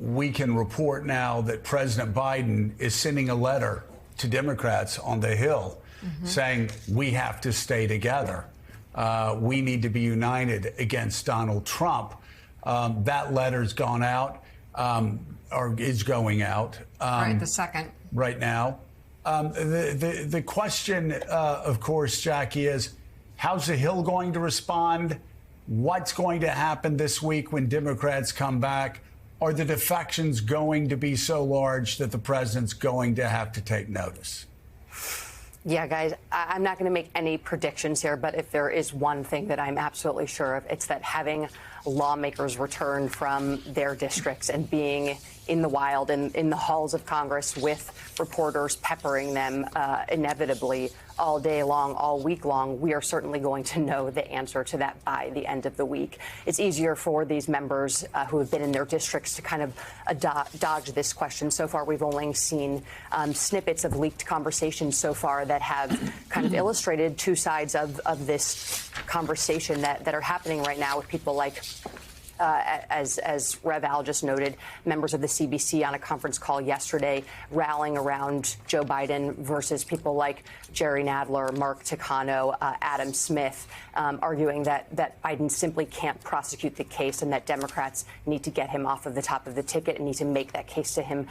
we can report now that President Biden is sending a letter to Democrats on the Hill saying we have to stay together. We need to be united against Donald Trump. That letter's gone out, or is going out. Right, the second. Right now. The question, of course, Jackie, is how's the Hill going to respond? What's going to happen this week when Democrats come back? Are the defections going to be so large that the president's going to have to take notice? Yeah, guys, I'm not going to make any predictions here, but if there is one thing that I'm absolutely sure of, it's that having lawmakers return from their districts and being in the wild and in the halls of Congress with reporters peppering them inevitably all day long, all week long, we are certainly going to know the answer to that by the end of the week. It's easier for these members who have been in their districts to kind of dodge this question. So far, we've only seen snippets of leaked conversations so far that have kind of illustrated two sides of this conversation that are happening right now with people like as Rev Al just noted, members of the CBC on a conference call yesterday rallying around Joe Biden versus people like Jerry Nadler, Mark Takano, Adam Smith, arguing that Biden simply can't prosecute the case and that Democrats need to get him off of the top of the ticket and need to make that case to him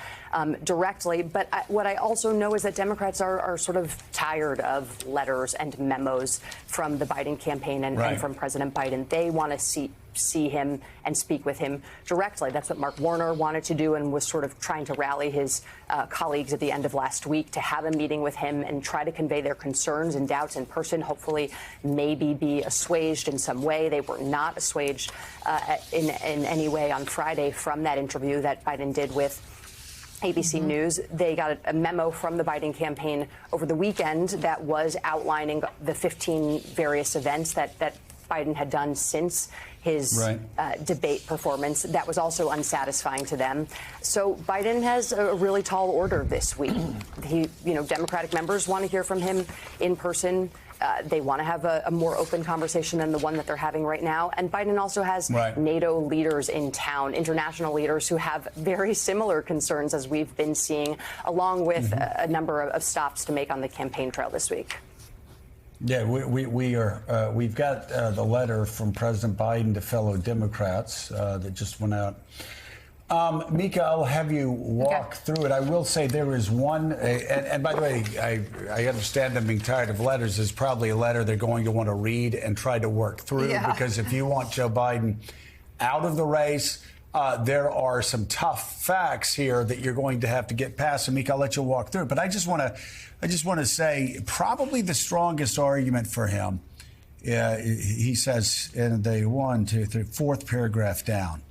directly. But what I also know is that Democrats are sort of tired of letters and memos from the Biden campaign and from President Biden. They want to see him and speak with him directly. That's what Mark Warner wanted to do and was sort of trying to rally his colleagues at the end of last week to have a meeting with him and try to convey their concerns and doubts in person, hopefully maybe be assuaged in some way. They were not assuaged in any way on Friday from that interview that Biden did with ABC News. They got a memo from the Biden campaign over the weekend that was outlining the 15 various events that Biden had done since his debate performance. That was also unsatisfying to them. So Biden has a really tall order this week. Democratic members want to hear from him in person. They want to have a more open conversation than the one that they're having right now. And Biden also has NATO leaders in town, international leaders who have very similar concerns as we've been seeing, along with a number of stops to make on the campaign trail this week. Yeah, we've got the letter from President Biden to fellow Democrats that just went out. Mika, I'll have you walk through it. I will say there is one, and by the way, I understand them being tired of letters. There's probably a letter they're going to want to read and try to work through because if you want Joe Biden out of the race, there are some tough facts here that you're going to have to get past. And Mika, I'll let you walk through it. But I just want to say probably the strongest argument for him. He says in the fourth paragraph down.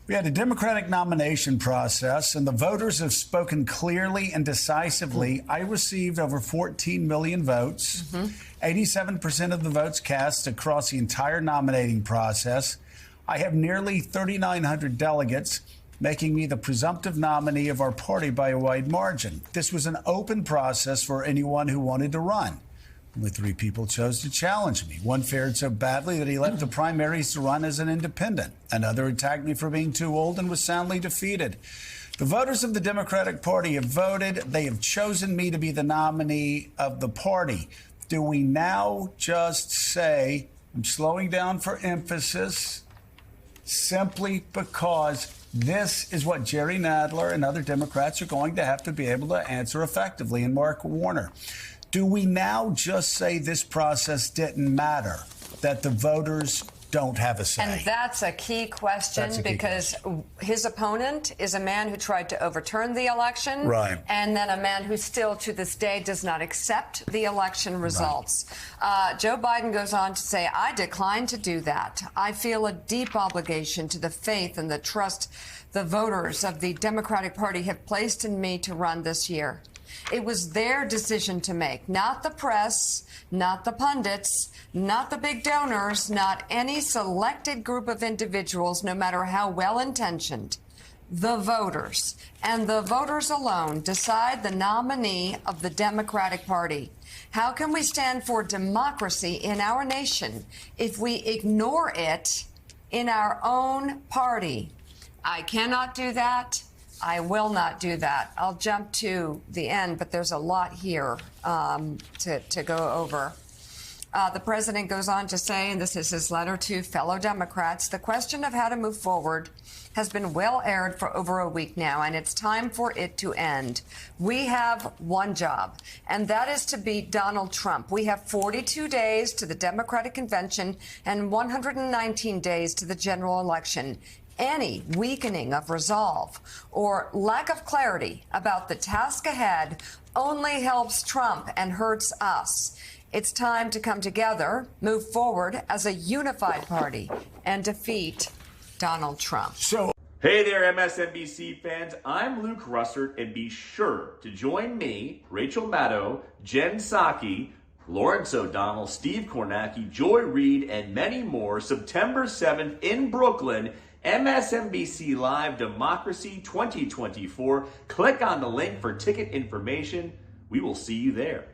We had a Democratic nomination process, and the voters have spoken clearly and decisively. I received over 14 million votes, 87% of the votes cast across the entire nominating process. I have nearly 3,900 delegates, making me the presumptive nominee of our party by a wide margin. This was an open process for anyone who wanted to run. Only 3 people chose to challenge me. One fared so badly that he left the primaries to run as an independent. Another attacked me for being too old and was soundly defeated. The voters of the Democratic Party have voted. They have chosen me to be the nominee of the party. Do we now just say, I'm slowing down for emphasis, simply because this is what Jerry Nadler and other Democrats are going to have to be able to answer effectively, and Mark Warner. Do we now just say this process didn't matter, that the voters don't have a say? And that's a key question because his opponent is a man who tried to overturn the election. Right. And then a man who still to this day does not accept the election results. Joe Biden goes on to say, I decline to do that. I feel a deep obligation to the faith and the trust the voters of the Democratic Party have placed in me to run this year. It was their decision to make, not the press, not the pundits, not the big donors, not any selected group of individuals, no matter how well-intentioned. The voters, and the voters alone, decide the nominee of the Democratic Party. How can we stand for democracy in our nation if we ignore it in our own party? I cannot do that. I will not do that. I'll jump to the end, but there's a lot here to go over. The president goes on to say, and this is his letter to fellow Democrats, the question of how to move forward has been well aired for over a week now, and it's time for it to end. We have one job, and that is to beat Donald Trump. We have 42 days to the Democratic convention and 119 days to the general election. Any weakening of resolve or lack of clarity about the task ahead only helps Trump and hurts us. It's time to come together, move forward as a unified party, and defeat Donald Trump. Hey there, MSNBC fans. I'm Luke Russert, and be sure to join me, Rachel Maddow, Jen Psaki, Lawrence O'Donnell, Steve Kornacki, Joy Reid, and many more September 7th in Brooklyn, MSNBC Live Democracy 2024. Click on the link for ticket information. We will see you there.